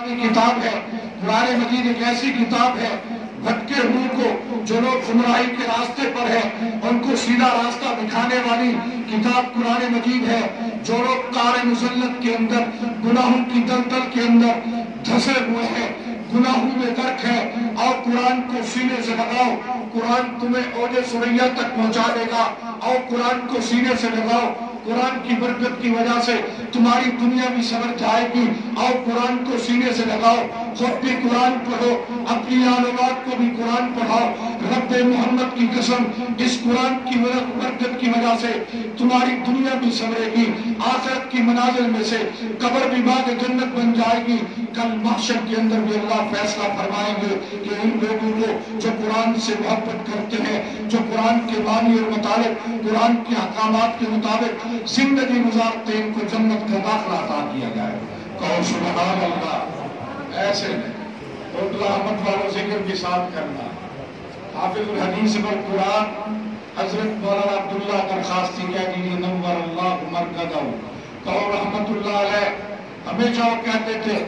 کتاب ہے۔ قرآن مجید ایک ایسی کتاب ہے بھٹکے ہوئے کو، جو لوگ گمراہی کے راستے پر ہیں ان کو سیدھا راستہ دکھانے والی کتاب قرآن مجید ہے۔ جو لوگ قعر مذلت کے اندر، گناہوں کی دلدل کے اندر دھسے ہوئے ہیں، گناہوں میں غرق ہے، اور قرآن کو سینے سے لگاؤ، قرآن تمہیں اوج ثریا تک پہنچا دے گا۔ اور قرآن کو سینے سے لگاؤ، قرآن کی برکت کی وجہ سے تمہاری دنیا بھی سنور جائے گی۔ اور قرآن کو سینے سے لگاؤ، خود بھی قرآن پڑھو، اپنی آل اولاد کو بھی قرآن پڑھاؤ۔ رب محمد کی قسم، اس قرآن کی برکت کی وجہ سے تمہاری دنیا بھی سنورے گی، آخرت کی منازل میں سے قبر بھی باغ جنت بن جائے گی۔ کل محشر کے اندر بھی اللہ فیصلہ فرمائیں گے کہ ان لوگوں کو جو قرآن سے محبت کرتے ہیں، جو قرآن کے معنی اور مطابق، قرآن کے احکامات کے مطابق زندگی گزارتے ہیں، ان کو جنت کا داخلہ عطا کیا جائے۔ کہو سبحان اللہ۔ ایسے نہیں رحمت والوں ذکر کے ساتھ کرنا۔ حافظ الحدیث بالقرآن حضرت مولانا عبداللہ درخواستی کہہ دیجیے نور اللہ مرکزہ، کہو رحمت اللہ علیہ، ہمیں جو کہتے تھے